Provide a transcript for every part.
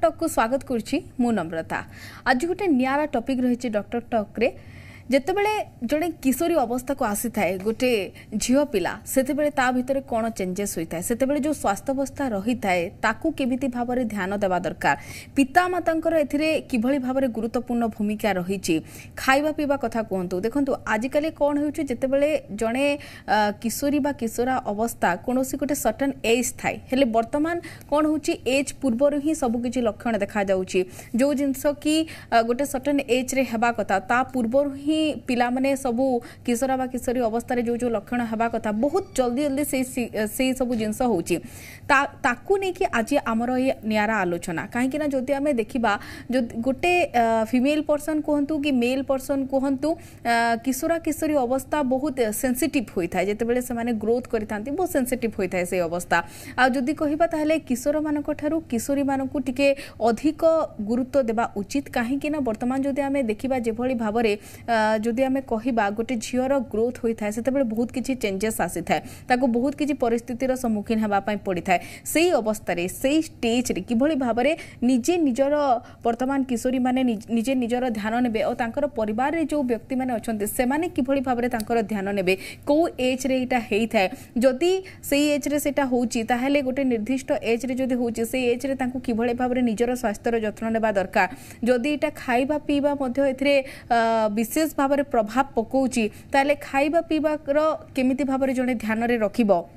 Talk को स्वागत करुच्ची मु नम्रता। आज गोटे नियारा टॉपिक रही डॉक्टर टॉक रे जितेबले जड़े किशोरी अवस्था को आसी थाए गोटे झील पिला से भितर कौन चेंजेस होता है से जो स्वास्थ्य अवस्था रही थाए ताकू केमिति भाव में ध्यान देवा दरकार पिता मातांकर एथिरे किभली भाव में गुरुत्वपूर्ण भूमिका रही खाइबा पीवा कथा कहतु देखो आजिकल कौन हो जितेबले जड़े किशोरी बा किशोरा अवस्था कौन गोटे सर्टन एज थाए हेले वर्तमान कौन हो एज पूर्वर ही सबकि लक्षण देखा जाउची जो जिनस कि गोटे सर्टन एज रे हेबा कथा ता पूर्वर ही पिला माने सबू किशोरा बा किशोरी अवस्था रे जो लक्षण हेबा कथा बहुत जल्दी जल्दी से सब जिनस होची ताकू नहीं कि आज आमर ये नियारा आलोचना कहीं ना जदि आम देखा जो गोटे फीमेल पर्सन कहतु कि मेल पर्सन कहतु किशोरा किशोरी अवस्था बहुत सेंसिटिव होता है जितेबाला से ग्रोथ करता बहुत सेंसिटिव होता है से अवस्था आदि कहबा ताहले किशोर मानक ठारू किशोरी मानक टिके अधिक गुरुत्व देवा उचित कहीं वर्तमान जदि आम देखा जो भाव में जदि आम कहबा गोटे झीवर ग्रोथ होता है से बहुत किसी चेंजेस आसी था बहुत किसी परिस्थितिर सम्मुखीन होगापाई पड़ी था से अवस्था से स्टेज रे किभली भाव में निजे निजर वर्तमान किशोरी माने निजे निजर ध्यान नेबे और तांकर परिवार रे जो व्यक्ति माने अछन्ते से माने किभली भाव में तांकर ध्यान नेबे को एज रे एटा हेई थाए जदि सेही एज रे सेटा होउची ताहेले गोटे निर्दिष्ट एज रे जदि होउची से एज रे तांको किभली भाव में निजर स्वास्थ्यर जत्न नेबा दरकार जदि एटा खाइबा पीबा मध्ये एथिरे विशेष भाव में प्रभाव पकाउची ताले खाइबा पीबार केमिति भाव में जड़े ध्यान रे रखिबो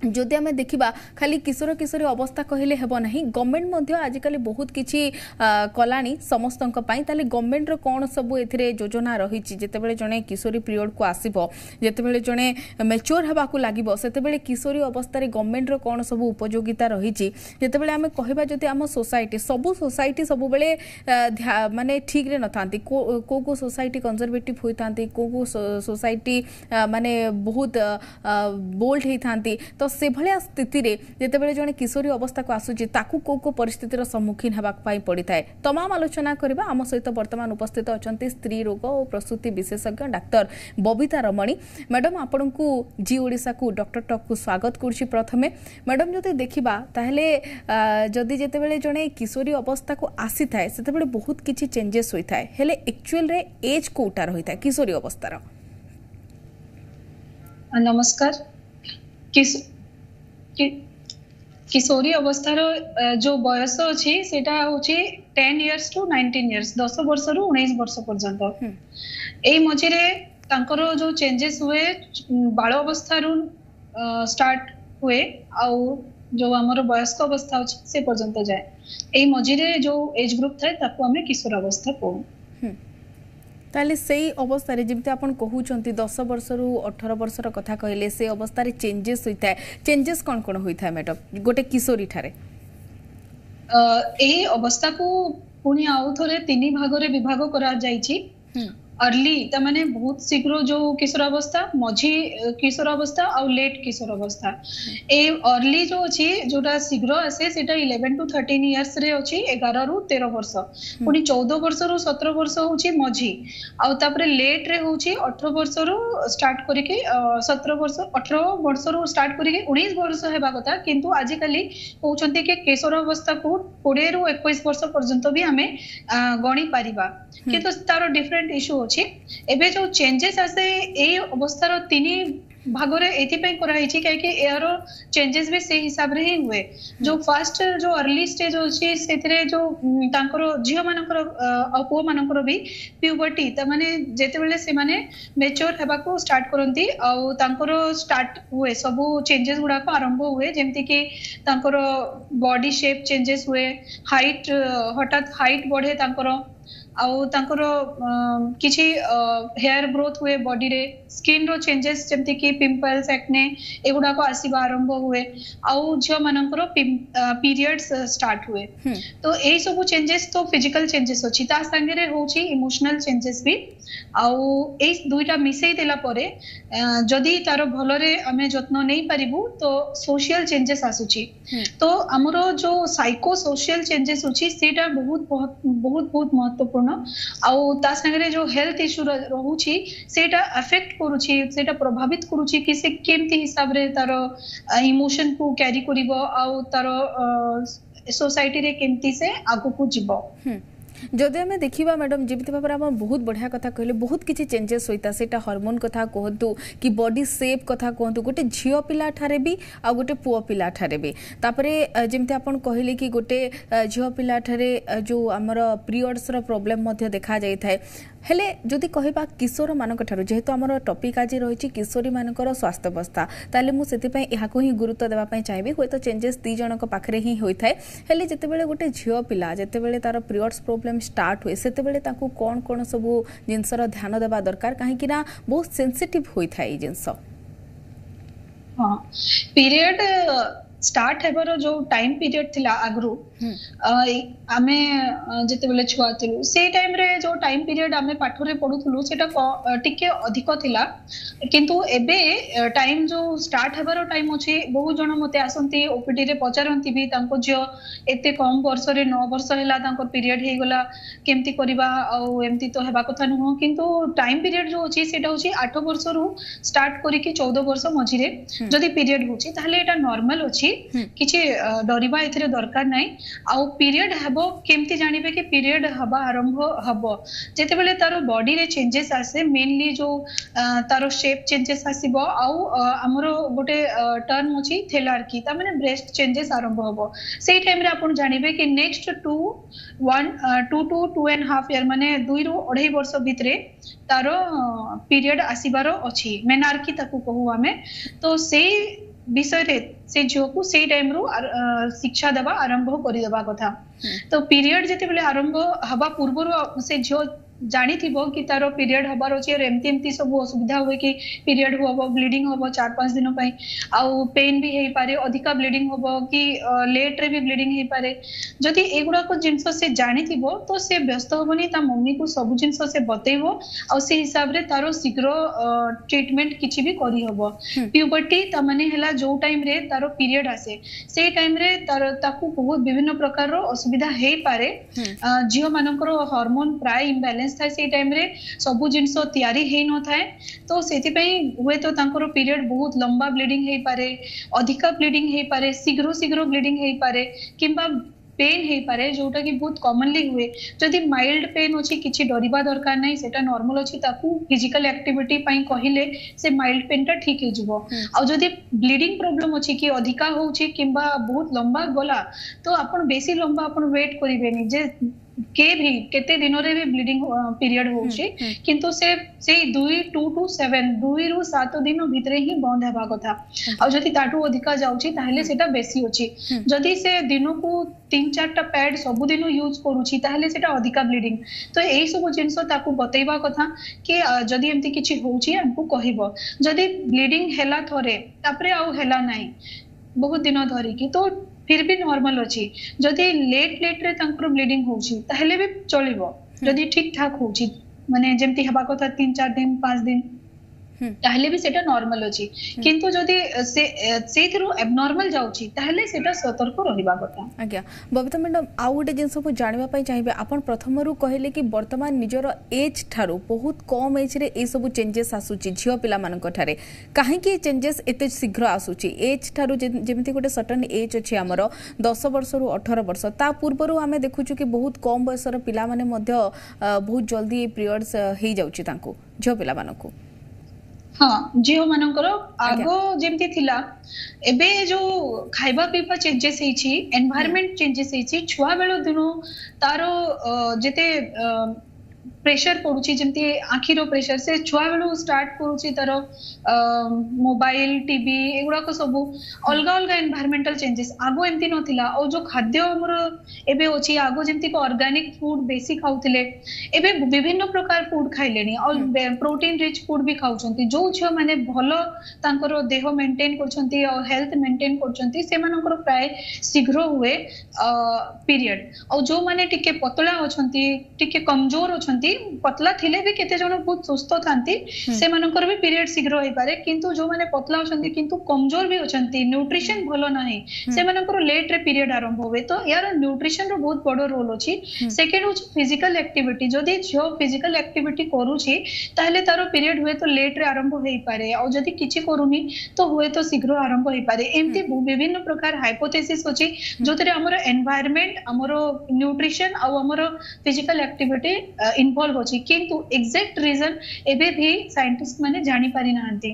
जदि आम देखा खाली किशोर किशोरी अवस्था कहले हेब नहीं गवर्नमेंट आजिकल बहुत किसी कलानी समस्त गवर्नमेंट कौन सब ए योजना रही जितेबाला जड़े किशोरी पीरियड को आसब जितेबाला जड़े मैच्योर होगाकू लगे से किशोरी अवस्था गवर्नमेंट कौन सब उपयोगिता रही जितेबाला आम कहबा जदि आम सोसाइटी सबू सोसाइटी सब बेले माने ठीक रे न था को सोसाइटी कंजर्वेटिव होता को सोसाइटी माने बहुत बोल्ड होती तो से भलिया स्थिति रे जेतेबेले जने किशोरी अवस्था को आसुची ताकू को परिस्थितिर सम्मुखीन हेबाक पाई पड़ी थाए तमाम आलोचना करबा आम सहित वर्तमान उपस्थित अछंती स्त्री रोग और प्रसूति विशेषज्ञ डाक्टर बबीता रमणी मैडम आपन को जी ओडिसा को डॉक्टर टॉक को स्वागत करछि। प्रथमे मैडम जदि देखिबा ताहले जदि जेतेबेले जने किशोरी अवस्था को आसी थाए सेतेबेले बहुत किछि चेंजेस होई थाए हेले एक्चुअल रे एज कोटा रही थाए किशोरी अवस्था रो। नमस्कार। किशोरी अवस्थार जो बयस अच्छी सेटा होची 10 इयर्स टू 19 इयर्स 10 वर्ष रु 19 वर्ष पर्यंत एई मझिरे तांकर जो चेंजेस हुए बाल अवस्था रु स्टार्ट हुए आउ जो हमर वयस्क अवस्था अछि से पर्यंत जाए एई मझिरे जो एज ग्रुप थाए ताको हमें किशोर अवस्था कहू। ताले सही अवस्था जमी आप कहते 10 वर्ष रु 18 वर्ष कथा कहले से अवस्था चेंजेस होता है चेंजेस कौन कौन होता है मैडम गोटे किशोरी ठारे एही अवस्था को पुणी आउ थोरे 3 भाग रे विभाग करा जायछि। अर्ली त माने बहुत शीघ्र जो किशोर अवस्था मझी किशोर अवस्था और लेट किशोर अवस्था ए अर्ली जो अछि जोटा शीघ्र आसे सेटा 11 टू 13 इयर्स रे अछि 11 रु 13 वर्ष पुनी 14 वर्ष रु 17 वर्ष होछि मझी आ तापरे लेट रे होछि 18 वर्ष रु स्टार्ट करिके 17 वर्ष 18 वर्ष रु स्टार्ट करिके 19 वर्ष हेबा कथा किंतु आजि काली कहउछन्ते के किशोर अवस्था को 20 रु 21 वर्ष पर्यंत भी हमें गणी पारिबा किंतु तारो डिफरेंट इशू एबे जो चेंजेस आसे ए अवस्थार 3 भाग रे एथि पे करा हिची काहे एयर चेंजेस भी से हिसाब रे ही हुए जो फर्स्ट जो अर्ली स्टेज होची सेथरे जो तांकर झियो मानकर अपो मानकर भी प्यूबर्टी त माने जेते बेले से माने मैच्योर हेबा को स्टार्ट करंती आ तांकर स्टार्ट हुए सब चेंजेस गुडा को आरंभ हुए जेमति कि तांकर बॉडी शेप चेंजेस हुए हाइट हठात हाइट बढ़े तांकर आउ तांकर किछि हेयर ग्रोथ हुए बॉडी रे स्किन रो चेंजेस जेमति कि पिंपल्स एक्ने एगुडा को आसीबा आरंभ हुए आउ झियो मानकर पीरियड्स स्टार्ट हुए तो एई सब चेंजेस तो फिजिकल चेंजेस अछि ता संगे रे होछि इमोशनल चेंजेस भी आउ एई दुईटा मिसई देला परे जदि तार भलो रे हमें जत्न नै पारिबु तो सोशल चेंजेस आसुछि तो हमरो जो साइको सोशल चेंजेस अछि सेटा बहुत बहुत बहुत बहुत महत्वपूर्ण आउ ता संगे जो हेल्थ इश्यू रहउछि सेटा अफेक्ट करूछि सेटा प्रभावित करूछि कि से केमति हिसाब रे तार इमोशन को कैरी करिवो आउ तार सोसाइटी रे केमती से आगु को जीवो। जदि आम देखा मैडम जमी भाव में आप बहुत बढ़िया कथा कहले बहुत किसी चेंजेस होता से हार्मोन कथा कहतु कि बॉडी शेप कथा कहतु गोटे झील पिला ठारे भी आ गोटे पुओ पिला ठारे भी तापरे जमती आपन कहले कि गोटे झील पिला ठारे जो आमर पीरियड्स रो प्रॉब्लम मध्य देखा जाय थाए हेले जदि कहबा किशोर मानक ठारो जेहेतु आमर टॉपिक आज रही किशोरी मानकर स्वास्थ्य अवस्था ताले मु सेति यहाँ ही गुरुत्व देवा चाहिए हुए तो चेंजेस दी जनक पाखरे ही होता है हेले जितेबाला गोटे झील पिला जितेबाला तार पीरियड्स प्रॉब्लम स्टार्ट हुए से कौन कौन सब जिनसर ध्यान देवा दरकार कहीं बहुत सेंसिटिव होता है जिनस पीरियड स्टार्ट हेबार जो टाइम पीरियड थिला आगरू आमे जते बेले छुआ थिलु से टाइम रे जो टाइम पीरियड आमे पाठ रे पढुथुलु सेटा टिके अधिक थिला किंतु एबे टाइम जो स्टार्ट हेबार टाइम अछि बहु जण मते आसंती ओपीडी रे पचारंती भी तांको जियो एते कम वर्ष रे 9 वर्ष हैला तांको पीरियड हे गला केमती करबा आ एमती तो हेबा कथा न हो किंतु टाइम पीरियड जो अछि सेटा अछि 8 वर्ष रु स्टार्ट करी कि 14 वर्ष मझी रे जदी पीरियड होछि ताहले एटा नॉर्मल अछि किछि डरिबा एथिरे दरकार नै आउ पीरियड हबो केमती जानिबे कि पीरियड हबा आरंभ हबो जेते बेले तारो बॉडी रे चेंजेस आसे मेनली जो तारो शेप चेंजेस आसीबो आउ हमरो गोटे टर्म अछि थेलार्की ता माने ब्रेस्ट चेंजेस आरंभ हबो सेही टाइम रे आपण जानिबे कि नेक्स्ट 2 टू 2.5 ईयर माने 2 रु 2.5 वर्ष भितरे तारो पीरियड आसीबारो अछि मेनार्की ताकू कहू हमें तो से विषय रे से झील को से टाइम रू शिक्षा देवा आरंभ कर देवा कथा तो पीरियड जेते बेले आरंभ हवा पूर्व से झील जानी थिबो कि तारो पीरियड हबार अछि और एमती एमती सब असुविधा हुए कि पीरियड होबो ब्लीडिंग होबो 4-5 दिन पई आउ पेन भी हेई पारे अधिका ब्लीडिंग होबो कि लेट रे भी ब्लीडिंग हेई पारे जदि एगुडा को जिंस से जानी थिबो तो से व्यस्त होबनी ता मम्मी को सब जिंस से बतेइबो आ से हिसाब रे तारो शीघ्र ट्रीटमेंट किछि भी करी होबो प्यूबर्टी ता माने हला जो टाइम रे तारो पीरियड आसे से टाइम रे तारो ताकू बहुत विभिन्न प्रकार रो असुविधा हेई पारे जियो मानकर हार्मोन प्राय इम्बैलेंस थाए से टाइम रे सबु जिंस तयारी हे न थाए तो सेति पई हुए तो तांकर पीरियड बहुत लंबा ब्लीडिंग हे पारे अधिका ब्लीडिंग हे पारे शीघ्र ब्लीडिंग हे पारे किंबा पेन हे पारे जोटा कि बहुत कॉमनली हुए जदि माइल्ड पेन अछि किछि डरिबा दरकार नै सेटा नॉर्मल अछि ताकू फिजिकल एक्टिविटी पई कहिले से माइल्ड पेन ता ठीक हे जिवो आ जदि ब्लीडिंग प्रॉब्लम अछि कि अधिका होउछि किंबा बहुत लंबा गला तो आपण बेसी लंबा आपण वेट करिवेनी जे के भी केते दिन रे भी ब्लीडिंग पीरियड होउछि किंतु से 2 to 7 2 रु 7 दिन भितरे ही बंद हेबा कथा आ जदि ताटू अधिका जाउछि ताहले सेटा बेसी अछि जदि से दिनो को 3-4 टा पैड सब दिन यूज करूछि ताहले सेटा अधिका ब्लीडिंग तो एई सब जिंस ताकू बतैबा कथा कि जदि एमती किछि होउछि हमकु कहिबो जदि ब्लीडिंग हेला थरे तापरे आउ हेला नाही बहुत दिन धरि कि तो फिर भी नॉर्मल अछि जदि लेट रे तांकर ब्लीडिंग होउछि ताहले भी चलिबो जदि ठीक ठाक होउछि माने जेमती हेबा कथा 3-4 दिन 5 दिन ताहले भी सेटा नॉर्मल अछि किंतु जदि से थ्रू एबनॉर्मल जाउछि ताहले सेटा सतर्क रहिबा कथा आज्ञा बबिता मैडम आउ गोटे जिनस को जानिबा पई चाहिबे आपण प्रथम रु कहले कि वर्तमान निजर एज ठारू बहुत कम एज रे ए सब चेंजेस आसुछि झियो पिला मानक ठारे काहे कि चेंजेस एते शीघ्र आसुछि एज ठारू जेमिति गोटे सर्टेन एज अछि हमर 10 वर्ष रु 18 वर्ष ता पूर्व रु हमें देखुछु कि बहुत कम बयस र पिला माने मध्य बहुत जल्दी पीरियड्स हेई जाउछि तांको झियो पिला मानकू हाँ झील मानकर आगो जेमती थिला एबे जो खाइबा पीबा चेंजेस हेछि एनवायरनमेंट चेंजेस हेछि छुआ बेलो दिनो तारो जेते प्रेशर पड़ुछि जेमती आखिरो प्रेशर से छुआ बेलो स्टार्ट करूछि तारो मोबाइल टीवी एगुडा को सब अलग अलग एनवायरनमेंटल चेंजेस आगो एमती नथिला और जो खाद्य हमर एबे अछि आगो जेमती को ऑर्गेनिक फूड बेसी खाउथिले एबे विभिन्न प्रकार फूड खाइलेनी और प्रोटीन रिच फूड भी खाउछंती जो छ माने भलो तांकर देह मेंटेन करछंती और हेल्थ मेंटेन करछंती से मानकर प्राय शीघ्र हुए पीरियड और जो माने टिके पतला अछंती टिके कमजोर अछंती थांती पतला थिले भी केते जण बहुत सुस्त थांती से मानकर भी पीरियड शीघ्र होई पारे किंतु जो माने पतला होचंती किंतु कमजोर भी होचंती न्यूट्रिशन भलो नाही से मानकर लेट रे पीरियड आरंभ होवे तो यार न्यूट्रिशन रो बहुत बडो रोल अछि सेकेंड हो फिजिकल एक्टिविटी जदी जो फिजिकल एक्टिविटी करूची ताहले तारो पीरियड हुए तो लेट रे आरंभ होई पारे और जदी किछि करूनी तो हुए तो शीघ्र आरंभ होई पारे एमती विभिन्न प्रकार हाइपोथेसिस अछि जोतरे हमर एनवायरनमेंट हमर न्यूट्रिशन आ हमर फिजिकल एक्टिविटी इन्वॉल्व अछि किंतु एग्जैक्ट रीजन एबे भी साइंटिस्ट माने जानि पारि नांती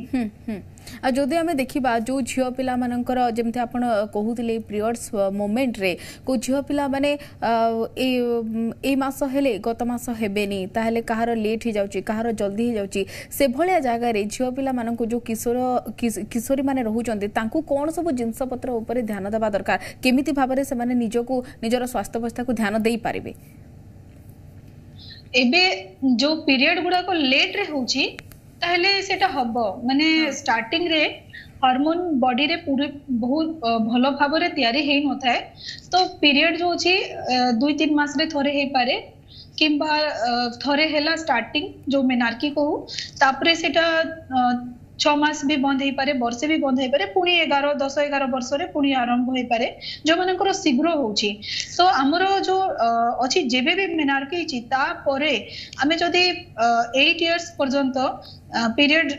आ जदि आमे देखिबा जो झियो पिला मानकर जेमते आपण कहूतिले पीरियड्स मोमेंट रे को झियो पिला माने ए मास हेले गत मास हेबेनी ताहले कहार लेट ही जाउची कहार जल्दी ही जाउची से भलिया जागा रे झियो पिला माननको जो किशोरी माने रहउचंती तांकू कोन सब जिंस पत्र ऊपर ध्यान देबा दरकार केमिति भाबरे से माने निजको निजर स्वास्थ्य अवस्था को ध्यान देई पारिबे एबे जो पीरियड गुडा को लेट रे होची ताहले सेटा हबो माने स्टार्टिंग रे हार्मोन बॉडी रे पूरे बहुत भलो भाबरे तयारी हेई नथाय तो पीरियड जो अछि 2-3 मास रे थोरे हे पारे किंबा थोरे हेला स्टार्टिंग जो मेनार्की कहू तापरे सेटा 6 मास भी बंद हो पारे वर्षे भी बंद हो पारे पुणी 10-11 वर्ष रे पुणी आरंभ हो पारे जो मानकर शीघ्र होची तो हमरो जो अछि जेबे भी मेनार्की छि ता परे हमें जदी 8 इयर्स पर्यंत पीरियड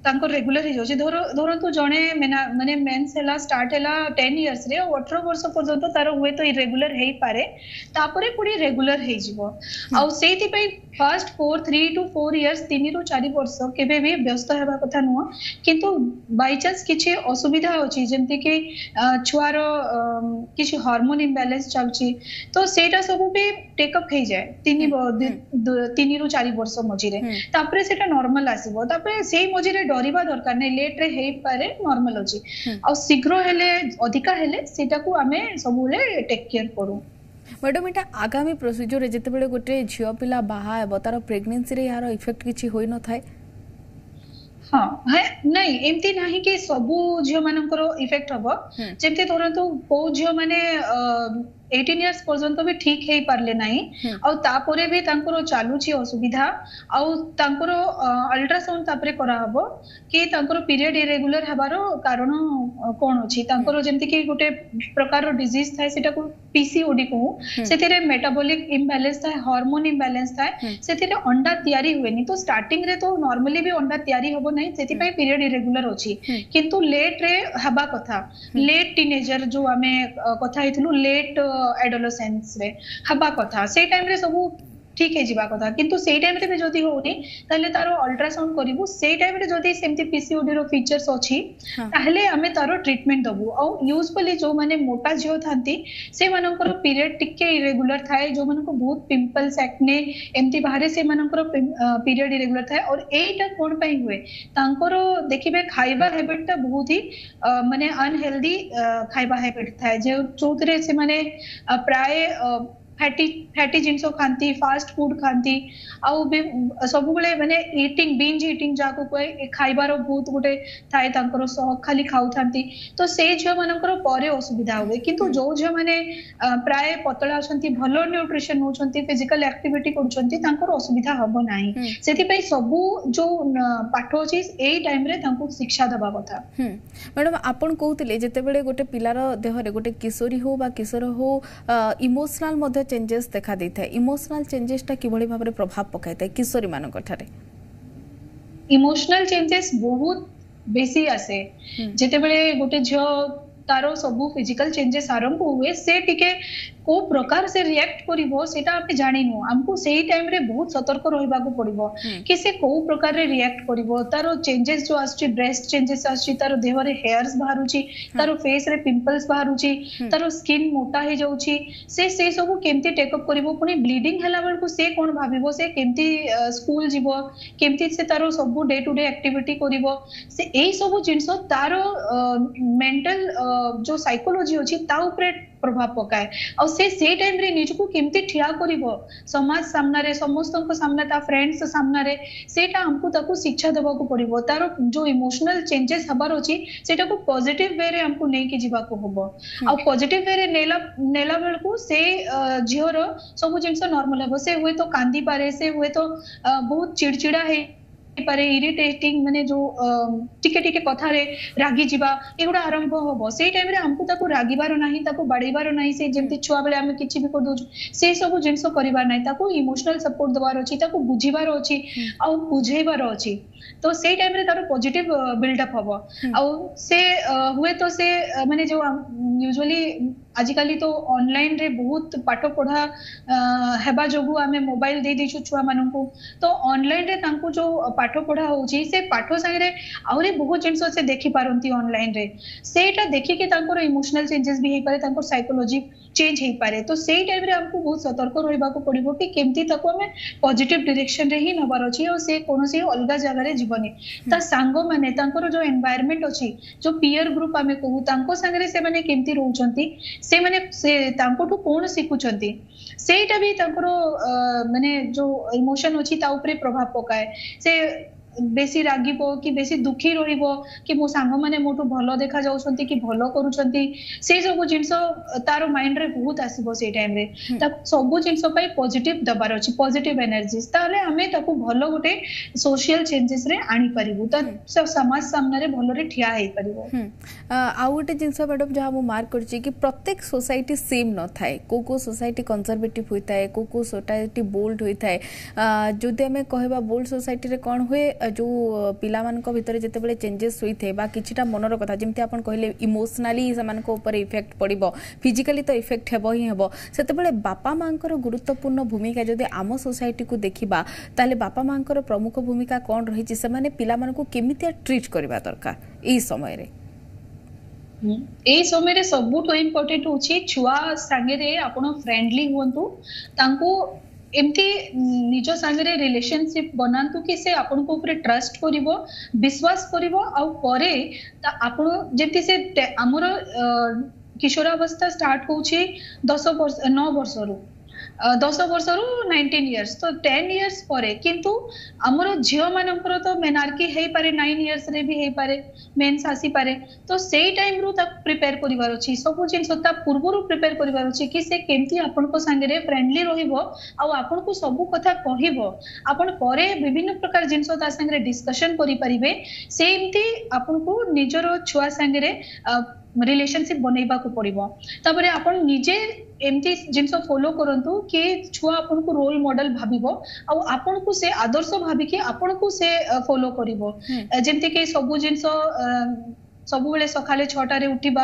तांको रेगुलर ही जोछि धरंतु जणे माने मेंस हेला स्टार्ट हेला 10 इयर्स रे 18 वर्ष पर्यंत तारो हुए तो इरेगुलर हेई पारे तापरे पुणी रेगुलर हेई जिवो आ सेति पई फर्स्ट 3 to 4 इयर्स 3 ରୁ 4 वर्ष केबे भी व्यस्त हेबा कथा नुवा किंतु बाय चांस किछि असुविधा होछि जेमति कि छुआरो किछि हार्मोन इम्बैलेंस चलछि तो सेटा सब भी टेक अप हे जाय 3 ରୁ 4 वर्ष मझी रे तापरे सेटा नॉर्मल आसीबो तापरे सेही मझी रे डरिबा दरकार नै लेट रे हेई पारे नॉर्मल अछि आ शीघ्र हेले अधिका हेले सेटा को हमें सबुले टेक केयर करू मैडम इटा आगामी प्रोसीजर रे जते बेले गोटे झियो पिला बाहा हेबो तार प्रेगनेंसी रे यार इफेक्ट किछि होई न थाए हाँ है नहीं एमती नहीं कि सबु झियो मानकर इफेक्ट हबो जेमते धरंतु को झियो माने 18 इयर्स पर्यंत भी ठीक हे पारले नहीं और तापरे भी तांकर चालू छी असुविधा और तांकर अल्ट्रासाउंड तापरे करा हबो कि तांकर पीरियड इरेगुलर हबारो कारण कोन अछि तांकर जेमति कि गोटे प्रकार डिजीज थाय सेटा को पीसीओडी को सेतेरे मेटाबॉलिक इम्बैलेंस थाय हार्मोन इम्बैलेंस थाय सेतेरे अंडा तयारी हुएनी तो स्टार्टिंग रे तो नॉर्मली भी अंडा तयारी हबो नहीं सेति पई पीरियड इरेगुलर अछि किंतु लेट रे हबा कथा लेट टीनेजर जो हमें कथा हितनु लेट एडोलेसेंस रे हबा कथा से टाइम रे सब ठीक है जीवा कथा किंतु से टाइम रे भी जदी होनी ताले तारो अल्ट्रासाउंड करिवु से टाइम रे जदी सेमती पीसीओडी रो फीचर्स अछि ताहले हमें तारो ट्रीटमेंट दबु और यूजुअली जो माने मोटा जियो थांती से मानकर पीरियड टिके इरेगुलर थाए जो मानको बहुत पिंपल्स एक्ने एमती बाहरे से मानकर पीरियड इरेगुलर थाए और एटा कोन पई हुए तांकर देखिबे खाइबा हैबिट ता बहुत ही माने अनहेल्दी खाइबा हैबिट थाए जे चौतरे से माने प्राय फैटी जिनसो खांती फास्ट फूड खांती आउ सब बेले माने ईटिंग बिंज ईटिंग जाको कोई खाइबार बहुत गोटे थाए तांकर शौक खाली खाउ थांती तो से झियो मानकर परे असुविधा होवे किंतु जो झियो माने प्राय पतला अछंती भलो न्यूट्रिशन होछंती फिजिकल एक्टिविटी करूछंती तांकर असुविधा हबो नाही सेति पई सबु जो पाठ अछि एई टाइम रे तांको शिक्षा दबा कथा मैडम आपण कहउतिले जते बेले गोटे पिलार देह रे गोटे किशोरी हो बा किशोर हो इमोशनल मध्ये चेंजेस देखा देता है इमोशनल चेंजेस ता किभली भाबरे प्रभाव पकाइता है किशोरी मानक ठारे इमोशनल चेंजेस बहुत बेसी आसे जेते बेले गोटे झियो तारो सबु फिजिकल चेंजेस आरंभ हुए से टिके को प्रकार से रिएक्ट करिवो सेटा आपे जानिनु हमको सेही टाइम रे बहुत सतर्क रहिबा को पड़िबो कि से को प्रकार रे रिएक्ट करिवो तारो चेंजेस जो आछि ब्रेस्ट चेंजेस आछि तारो देह रे हेयर्स बाहरुची तारो फेस रे पिंपल्स बाहरुची तारो स्किन मोटा हे जाउची से सब केमती टेक अप करिवो पुनी ब्लीडिंग हला बेल को से कोन भाबिबो से केमती स्कूल जिवो केमती से तारो सब डे टू डे एक्टिविटी करिवो से एई सब जिंसो तारो मेंटल जो साइकोलॉजी अछि ता ऊपर प्रभाव पकाए और से टाइम रे निजको केमती ठिया करिवो समाज सामना रे समस्तन को सामना ता फ्रेंड्स सामना रे सेटा हमको ताको शिक्षा देबा को पड़िबो तारो जो इमोशनल चेंजेस हबार अछि सेटा को पॉजिटिव वे रे हमको नै के जीवा को होबो आ पॉजिटिव वे रे नेला बेल को से झियोर सब जिंस नॉर्मल हेबो से हुए तो कांदी पारे से हुए तो बहुत चिड़चिड़ा है पारे इरिटेटिंग माने जो टिके टिके कथा रे रागी जीवा एगुडा आरंभ होबो से टाइम रे हमको ताको रागीबार नाही ताको बाडीबार नाही से जेंति छुआ बेले हम किछि भी कर दउ से सब जिंस करिबार नाही ताको इमोशनल सपोर्ट दबार अछि ताको बुझीबार अछि आ बुझेबार अछि तो से टाइम रे तारो पॉजिटिव बिल्ड अप होबो आ से हुए तो से माने जो यूजुअली आजिकाली तो ऑनलाइन रे बहुत पाठ पढ़ा हेबा जोगु आमे मोबाइल दे दिछु छुआ माननकु तो ऑनलाइन रे तांको जो पाठ पढ़ा होउची से पाठ संगे आउरी बहुत जिंस से देखि पारंती ऑनलाइन रे सेटा देखि के तांको इमोशनल चेंजेस भी हे पारे तांको साइकोलॉजी चेंज हे पारे तो सेही टाइम रे हमको बहुत सतर्क रहबा को पड़िबो कि केमती ताको हमें पॉजिटिव डायरेक्शन रे ही नबार अछि और से कोनोसी अलगा जगह रे जीवनी ता सांगो माने तांको जो एनवायरनमेंट अछि जो पीयर ग्रुप आमे कहू तांको संगे से माने केमती रहउचंती से माने से तांको तो कोन सिखुचंती सेटा भी तांको माने जो इमोशन अछि ता ऊपर प्रभाव पकाए से बेसी रागिबो कि बेसी दुखी रहिबो कि मो सांग माने मोटो भलो देखा जाउछंती कि भलो करूछंती से सब जिंस तारो माइंड रे बहुत आसीबो से टाइम रे ता सब जिंस पई पॉजिटिव दबार अछि पॉजिटिव एनर्जीज ताले हमें ताको भलो गोटे सोशल चेंजेस रे आनी परिबो ता समाज सामने रे भलो रे ठिया हेई परिबो आ गोटे जिंस मैडम जहा मो मार्क करछि कि प्रत्येक सोसाइटी सेम न थाए को सोसाइटी कंजर्वेटिव होइताए को सोसाइटी बोल्ड होइताए जदि हमें कहबा बोल्ड सोसाइटी रे कोन होए जो पिला मान को भितर जते बेले चेंजेस होई थे बा किछिटा मनर कथा जेमति आपण कहले इमोशनली समान को ऊपर इफेक्ट पड़िबो फिजिकली तो इफेक्ट हेबो ही हेबो सेते बेले बापा मांकर गुरुत्वपूर्ण भूमिका जदि आम सोसाइटी को देखिबा ताले बापा मांकर प्रमुख भूमिका कोन रही छि से माने पिला मान को केमिति ट्रीट करबा दरकार एई समय रे ए समय रे सबुठ इम्पोर्टेंट होछि छुआ संगे रे आपण फ्रेंडली होंतु तांको एमती निज संगे रिलेशनशिप बनातु कि से आपन को ऊपर ट्रस्ट करिवो विश्वास करिवो आ परे आपन जेति से हमर किशोरावस्था स्टार्ट होछि 10 वर्ष 9 वर्ष रु 10 वर्ष रु 19 इयर्स तो 10 इयर्स परे किंतु हमर झियो मानकर तो मेनार्की हे पारे 9 इयर्स रे भी हे पारे मेंस आसी पारे तो सेही टाइम रु तक प्रिपेयर करिवार अछि सब जिंस ता पूर्व रु प्रिपेयर करिवार अछि कि से केमती आपन को संगे रे फ्रेंडली रहिबो आ आपन को सब कथा कहिबो आपन परे विभिन्न प्रकार जिंस ता संगे रे डिस्कशन करि परिबे सेमती आपन को निजरो छुआ संगे रे रिलेशनशिप बनैबा को पड़िबो तबरे आपन निजे एमती जिंस फॉलो करंतु कि छुआ आपन को रोल मॉडल भाबिबो आ आपन को से आदर्श भाबी कि आपन को से फॉलो करिवो जेमते कि सब जिंस सब बेले सकाले 6टा रे उठिबा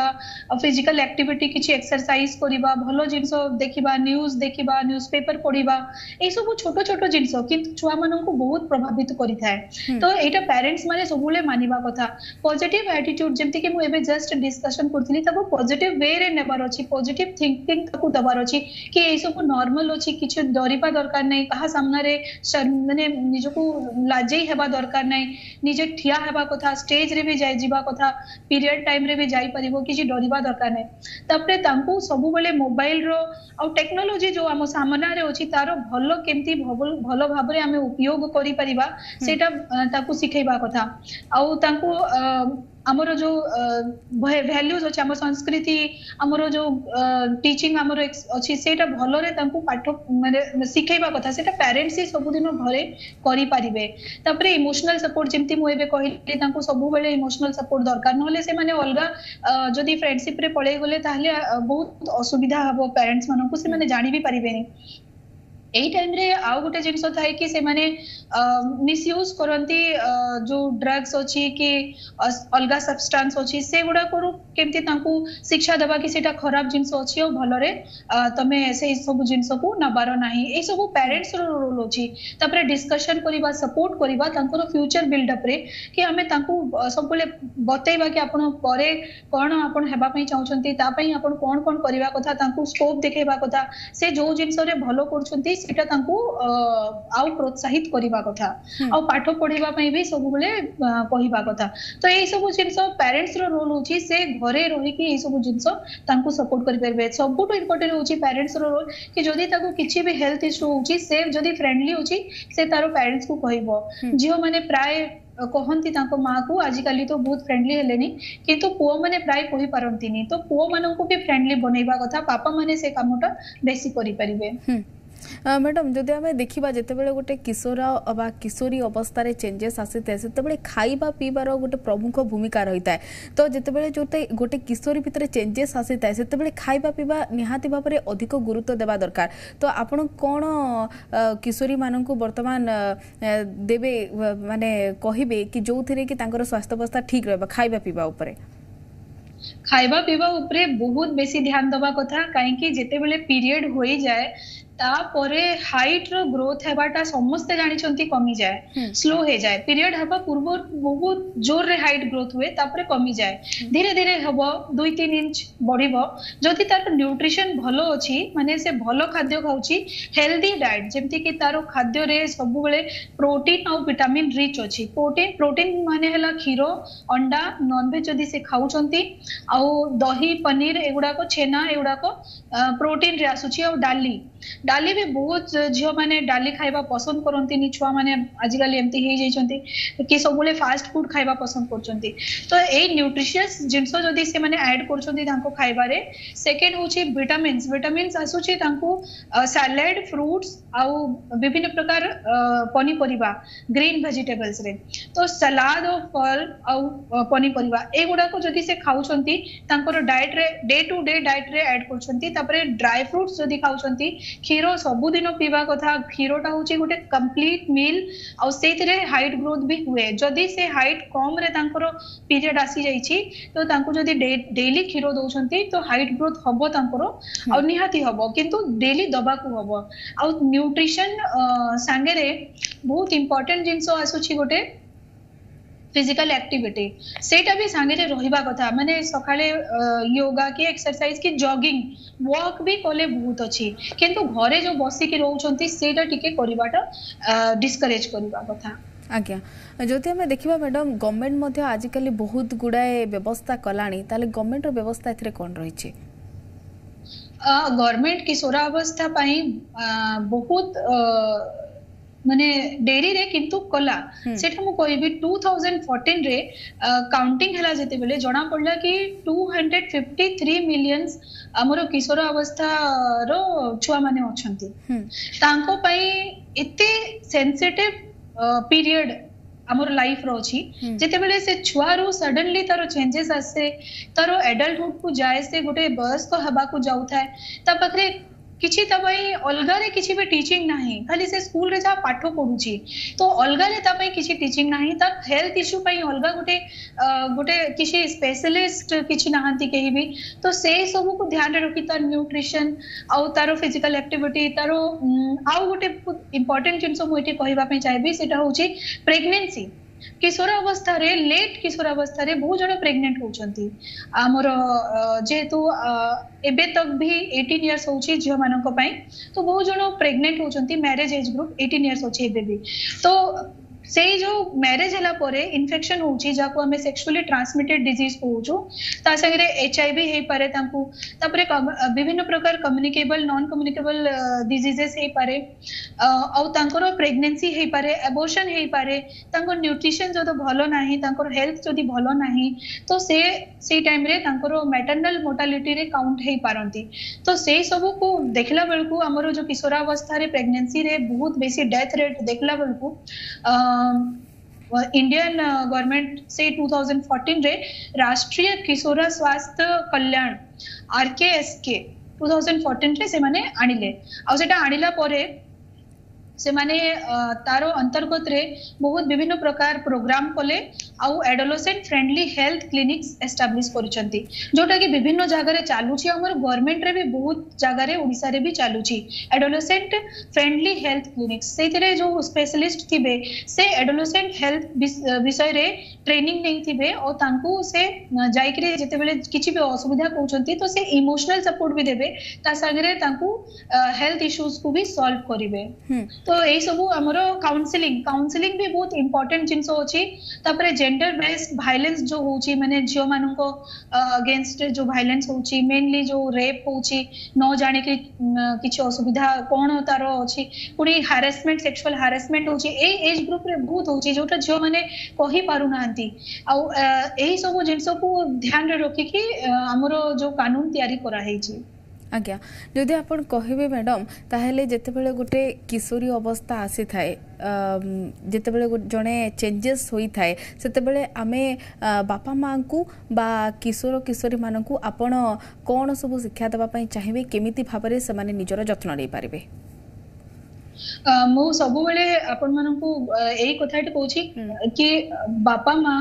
फिजिकल एक्टिविटी किछि एक्सरसाइज करिबा भलो जिंस देखिबा न्यूज़ देखिबा न्यूज़पेपर पढिबा ए सब छोटो छोटो जिंस किंतु छुआ मानन को बहुत प्रभावित करि थाए तो एटा पेरेंट्स माने सब बेले मानिबा कथा पॉजिटिव एटीट्यूड जेमति कि मु एबे जस्ट डिस्कशन करथिली तको पॉजिटिव वे रे नेबार अछि पॉजिटिव थिंकिंग तको दबार अछि कि ए सब नॉर्मल अछि किछि डरिबा दरकार नै कहा सामना रे माने निजको लाजै हेबा दरकार नै निजे ठिया हेबा कथा स्टेज रे भी जाय जीबा कथा पीरियड टाइम रे भी जाई परिबो किछि डरिबा दरकार नै तबरे तांको सब बेले मोबाइल रो आ टेक्नोलॉजी जो हम सामना रे अछि तारो भलो केमती भलो भाबरे हमें उपयोग करि परिबा सेटा ताको सिखैबा कथा आ तांको हमर जो वैल्यूज अछि हमर संस्कृति हमर जो टीचिंग हमर अछि सेटा भलो रे तांको पाठ माने सिखैबा कथा सेटा पेरेंट्स ही सब दिन घरे करि परिबे तबरे इमोशनल सपोर्ट जेमति मु एबे कहिली तांको सब बेले इमोशनल सपोर्ट दरकार नहले से माने अलगा जदी फ्रेंडशिप रे पळै गले ताहले बहुत असुविधा हबो पेरेंट्स मानकु से माने जानि भी परिबेनी एही टाइम रे आउ गोटे जिंस थाए कि से माने मिसयूज करंती जो ड्रग्स अछि कि अलगा सब्सटेंस अछि से गुडा करू केमती तांकू शिक्षा देबा कि सेटा खराब जिंस अछि ओ भलरे तमे से सब जिंस को नबार नाही ए सब पेरेंट्स रो रोल अछि तपरे डिस्कशन करिबा सपोर्ट करिबा तांकर फ्यूचर बिल्ड अप रे कि हमें तांकू सबले बतैबा कि आपण परे कोन आपण हेबा पई चाहउछंती ता पई आपण कोन कोन करिबा कथा तांकू स्कोप देखेबा कथा से जो जिंस रे भलो करछंती सेटा तांको आउ प्रोत्साहित करिबा कथा आ पाठ पढिबा पई भी सब बेले कहिबा कथा। तो एई सब जिंस पेरेंट्स रो रोल होची से घरे रही कि एई सब जिंस तांको सपोर्ट करि परबे। सबुटो इंपोर्टेंट होची पेरेंट्स रो रोल कि जदी ताको किछि भी हेल्थ इशू होची से जदी फ्रेंडली होची से तारो पेरेंट्स को कहिबो। जियो माने प्राय कहती माँ को आजिकल तो बहुत फ्रेंडली हेलेनी किंतु पुओ माने प्राय कहि पारंतीनी। तो पुओ मानन को भी फ्रेंडली बनैबा कथा पापा माने से कामटा बेसी करि परिबे। मैडम जदि आम देखा जितेबाला गोटे किशोर बा किशोरी अवस्था चेंजेस आसी था से खाइबा पीबार गोटे प्रमुख भूमिका रही है। तो जितेबाला जो गोटे किशोरी भितर चेंजेस आसी था से खाइबा पीबा निहाती भाव में अधिक गुरुत्व देवा दरकार। तो आपण कौन किशोरी मानक वर्तमान देवे माने कहिबे कि जो थे कि स्वास्थ्य अवस्था ठीक रहा खाइबा पीबा उपरे? खाइबा पीबा उपरे बहुत बेसी ध्यान दबा कथा कहीं जिते बेले पीरियड हो जाए तापरे हाइट रो ग्रोथ हेबाटा समस्ते जानि छंती कमी जाए स्लो हो जाए। पीरियड हबा पूर्व बहुत जोर रे हाइट ग्रोथ हुए तापरे कमी जाए धीरे धीरे हबो 2-3 इंच बढ़िबो। जदि तार न्यूट्रिशन भलो अछि माने से भलो खाद्य खाउची हेल्दी डाइट जेमति कि तारो खाद्य रे सब बेले प्रोटीन और विटामिन रिच अछि। प्रोटीन माने हला खीरो अंडा नॉनवेज जदि से खाउचंती आ दही पनीर एगुडा को छेना एगुडा को प्रोटीन रे आसुची और डाली भी बहुत झियो माने डाली खाइबा पसंद करंती छुआ माने आजिकल एमती हो जाइछंती कि सब फास्ट फूड खाइबा पसंद करछंती। तो ए न्यूट्रिशियस जिंस जदी से माने ऐड करछंती तांको खाइबा रे। सेकंड होची विटामिन्स आसुची तांको सैलेड फ्रूट्स आ विभिन्न प्रकार पनी परिबा ग्रीन वेजिटेबल्स रे। तो सलाद और फल आ पनी परिबा एगुडा को जदी से खाउछंती तांकर डाइट रे डे टू डे डाइट रे ऐड करछंती। तापरे ड्राई फ्रूट्स जदी खाउछंती क्षीर सबुदिन पीवा कथा। क्षीरटा हूँ गोटे कंप्लीट मील आ हाइट ग्रोथ भी हुए। जदि से हाइट कम रे तांकर पीरियड आसी जाइछि तो तांको जदि डेली क्षीर दउछंती तो हाइट ग्रोथ हबो तांकर आ निहाती हबो किंतु डेली दबा को हबो। आ न्यूट्रिशन संगे रे बहुत इंपोर्टेंट जिंस आसुछि गोटे फिजिकल एक्टिविटी सेटा भी सांगे रे रहिबा कथा। माने सकाळे योगा की एक्सरसाइज की जॉगिंग वॉक भी कले बहुत अच्छी किंतु घरे जो बसी की रहउछंती सेटा टिके करिबाटा डिस्करेज करिबा कथा। आज्ञा जदि आम देखा मैडम गवर्नमेंट मध्य आजिकल बहुत गुड़ाए व्यवस्था कलानी ताले गवर्नमेंट रो व्यवस्था एथिरे कोन रहिछि? गवर्नमेंट किशोरावस्था पई बहुत माने डेरी रे किंतु कला सेटा मु कहबी 2014 रे काउंटिंग हला जते बेले जणा पड़ला कि 253 मिलियंस हमरो किशोर अवस्था रो छुआ माने अछंती। तांको पई एते सेंसिटिव पीरियड हमर लाइफ रो अछि जते बेले से छुआ रो सडनली तारो चेंजेस आसे तारो एडल्टहुड को जाय से गोटे वयस्क हबा को जाउ थाए ता पखरे किछि तबई अलगा रे किछि भी टीचिंग नाही खाली से स्कूल रे जा पाठो पढुची तो अलगा रे तबई किछि टीचिंग नाही ता हेल्थ इशू पई अलगा गोटे किछि स्पेशलिस्ट किछि नाहंती केही भी। तो से सब को ध्यान रे रखि तार न्यूट्रिशन आ तारो फिजिकल एक्टिविटी तारो आ गोटे इंपोर्टेंट जिंस मु एठी कहिबा पई चाहबी सेटा होची प्रेगनेंसी। किशोर अवस्था रे लेट किशोर अवस्था रे बहुत जण प्रेग्नेंट होचंती हमर जेहेतु एबे तक भी 18 इयर्स होची झियो मानक पई तो बहुत जण प्रेग्नेंट होचंती मैरिज एज ग्रुप 18 इयर्स होची एबे भी। तो से जो मैरिज हला परे इन्फेक्शन होची जाको हमें सेक्सुअली ट्रांसमिटेड डिजीज कहूछु ता संगे एचआईवी हे पारे तांकू तापरे विभिन्न प्रकार कम्युनिकेबल नॉन कम्युनिकेबल डिजीजेस हे पारे आ तांकर प्रेगनेंसी हे पारे एबॉर्शन हे पारे तांकर न्यूट्रिशन जदि भलो नाही तांकर हेल्थ जदि भलो नाही तो से टाइम रे तांकर मैटरनल मोर्टालिटी रे काउंट हे पारंती। तो से सब को देखला बेलकू हमरो जो किशोरावस्था रे प्रेगनेंसी रे बहुत बेसी डेथ रेट देखला बेलकू इंडियन गवर्नमेंट से 2014 रे राष्ट्रीय किशोर स्वास्थ्य कल्याण RKSK 2014 रे से माने आनिले आ सेटा आनिला परे से माने तारो अंतर्गत रे बहुत विभिन्न प्रकार प्रोग्राम कले आउ adolescent friendly health clinics establish करिसंती जोटा कि विभिन्न जगह रे चालुची हमर गवर्नमेंट रे भी बहुत जगह रे ओडिसा रे भी चालुची एडोलेसेंट फ्रेंडली हेल्थ क्लिनिक्स सेथिरे जो स्पेशलिस्ट थिबे से एडोलेसेंट हेल्थ विषय रे ट्रेनिंग नहीं थिबे और तांको से जाइकरे जते बेले किछि भी असुविधा कहउछंती तो से इमोशनल सपोर्ट भी देबे ता संगरे तांको हेल्थ इश्यूज को भी सॉल्व करिवे। तो एई सब हमरो काउंसलिंग भी बहुत इंपोर्टेंट जिंस होची। तापरे जेंडर बेस्ड वायलेंस जो होची माने झियो मानन को अगेंस्ट जो वायलेंस होची मेनली जो रेप होची न जाने के किछि असुविधा कोन तारो अछि पुनी हैरेसमेंट सेक्सुअल हैरेसमेंट होची ए एज ग्रुप रे बहुत होची जोटा झियो माने कहि पारु ना यही सब जिनस को ध्यान रखिकी हमरो जो कानून तैयारी करा हेची। आज्ञा जदि आपण कहबे मैडम ताहेले जेतेबेले गोटे किशोरी अवस्था आसी थाए जेतेबेले जणे चेंजेस होई थाए सेतेबेले आमे बापा मां को बा किशोर किशोरी मानन को आपण कोन सब शिक्षा देबा पई चाहिबे केमिति भाबरे से माने निजर जत्न ले पारिबे? मो सब बेले आपण मानन को एई कथाटी कहूची कि बापा मां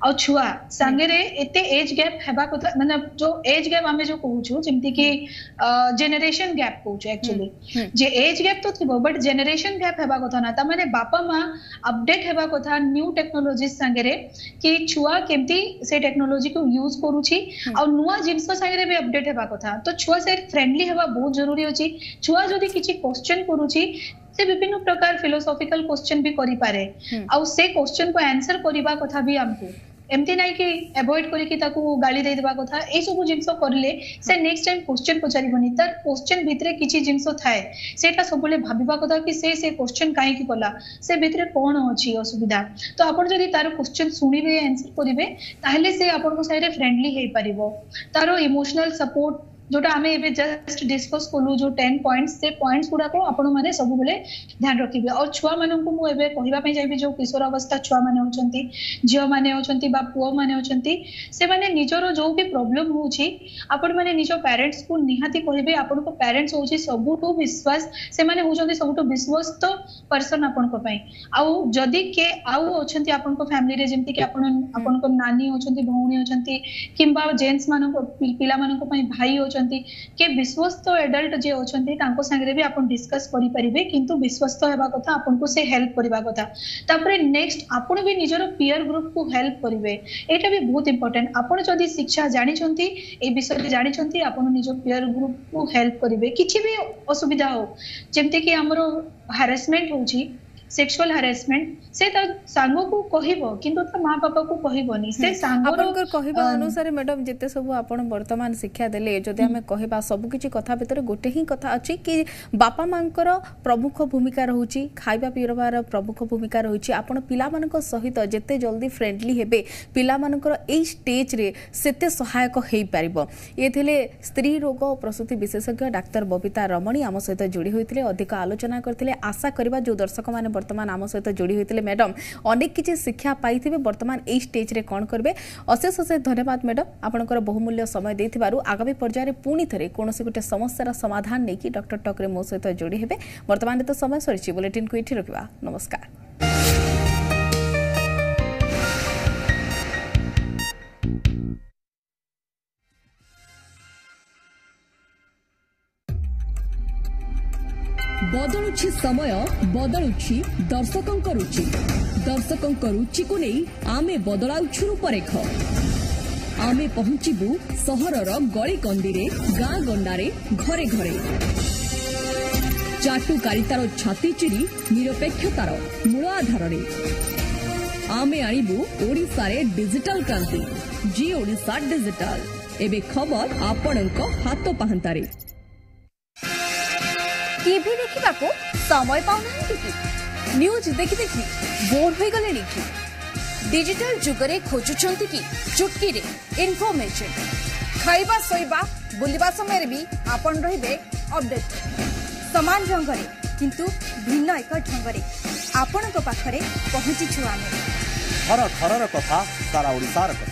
और छुआ संगे एते एज गैप हेबा कथा माने जो एज गैप आमे जो कहूछु जेमति कि जनरेशन गैप कहूछु एक्चुअली जे एज गैप तो थिबो बट जनरेशन गैप हेबा कथा ना ता माने बापा मां अपडेट हेबा कथा न्यू टेक्नोलॉजी संगे कि छुआ केमति से टेक्नोलॉजी को यूज करूची और नुवा जिंस संगे भी अपडेट हेबा कथा। तो छुआ से फ्रेंडली हेबा बहुत जरूरी अछि। छुआ जदी किछि क्वेश्चन करूची से विभिन्न प्रकार फिलोसॉफिकल क्वेश्चन भी करि पारे और से क्वेश्चन को आंसर करबा कथा भी हमको एमती नाही कि अवॉइड करी कि ताकू गाली दे देबा कथा ए सब जिंसो करले से नेक्स्ट टाइम क्वेश्चन पचारिबनी तार क्वेश्चन भितरे किछि जिंसो थाए सेटा सबले भाबिबा कथा कि से क्वेश्चन काहे कि कला से भितरे कोन अछि असुविधा। तो आपण जदी तार क्वेश्चन सुनिबे आंसर करिवे ताहले से आपण को साइड फ्रेंडली हे परिबो। तारो इमोशनल सपोर्ट जोटा आमे एबे जस्ट डिस्कस कोलु जो 10 पॉइंट्स से पॉइंट्स गुडा को आपण माने सब बेले ध्यान रखिबे। और छुआ मानन को मु एबे कहिबा पई जाइबे जो किशोर अवस्था छुआ माने होचंती जियो माने होचंती बा पुओ माने होचंती से माने निजरो जो भी प्रॉब्लम होची आपण माने निजो पेरेंट्स को निहाती कहिबे। आपण को पेरेंट्स होची सबुटो विश्वास से माने होचंती सबुटो विश्वस्त पर्सन आपण को पई। आ जदी के आउ होचंती आपण को फैमिली रे जेंती कि आपण को नानी होचंती भौणी होचंती किंबा जेंट्स मानन को पिला मानन को पई भाई के विश्वस्त एडल्ट जे होचंती तांको संगे भी आपण डिस्कस करि परिबे किंतु विश्वस्त हेबा कथा आपण को से हेल्प करबा कथा। तापरे नेक्स्ट आपण भी निजरो पीयर ग्रुप को हेल्प करिवे एटा भी बहुत इंपोर्टेंट। आपण जदी शिक्षा जानि छंती ए विषय जानि छंती आपण निजो पीयर ग्रुप को हेल्प करिवे किछि भी असुविधा हो जेमते कि हमरो हैरेसमेंट होची सेक्सुअल हैरेसमेंट से त सांगो को कहिबो किंतु त मां बापा को कहिबोनी से सांगो आपनकर कहिबा अनुसार मैडम जते सब आपण वर्तमान शिक्षा देले जदि हमें कहिबा सब किछि कथा भितर गोटे ही कथा अछि कि बापा मांकर प्रमुख भूमिका रहउची खाइबा पीरबार प्रमुख भूमिका रहउची आपण पिला मानक सहित जते जल्दी फ्रेंडली हेबे पिला मानकर एई स्टेज रे सेते सहायक हेई परिबो। ए थिले स्त्री रोग और प्रसूति विशेषज्ञ डाक्टर बबिता रमणी आम सहित जोड़ी होइतिले अधिक आलोचना करथिले। आशा करबा जो दर्शक माने वर्तमान आम सहित जोड़ी होइतिले मैडम अनेक किछि शिक्षा पाइथिबे वर्तमान एई स्टेज रे कोन करबे। अशेष अशेष धन्यवाद मैडम आपनकर बहुमूल्य समय देथिबारु। आगामी पर्याय रे पुणी थरे कोनोसी गोटे समस्यार समाधान नै कि डॉक्टर टॉक रे मो सहित जोड़ी हेबे। वर्तमान तो समय सरिछि बुलेटिन को इठी रखिबा। नमस्कार। बदलुछि समय बदलुछि दर्शकंक रुचि दर्शकंक रुचि को नहीं आमे बदलाउछु रूपरेख आमे पहुंचीबु सहरर गली कंदीरे गाँ गंडारे घरे घरे चाटुकारितार छाती चिरी निरपेक्षतार मूल आधार आमे आनिबु ओडिशारे डिजिटल क्रांति जी ओडिशा डिजिटल। एबे खबर आपणक हाथ पाहंतारे। टीवी देखा समय पाऊना कि न्यूज देखि देखि बोर हो गले कि डिजिटल जुगरे खोजुछंती कि चुटकी रे इन्फॉर्मेशन खाइबा सोइबा बुलिबा समय भी आपन रहिबे अपडेट समान ढंग रे किंतु भिन्न एक ढंग रे आपन को पाखरे पहुंची छु आमे घर घर कथा सारा ओडिसा र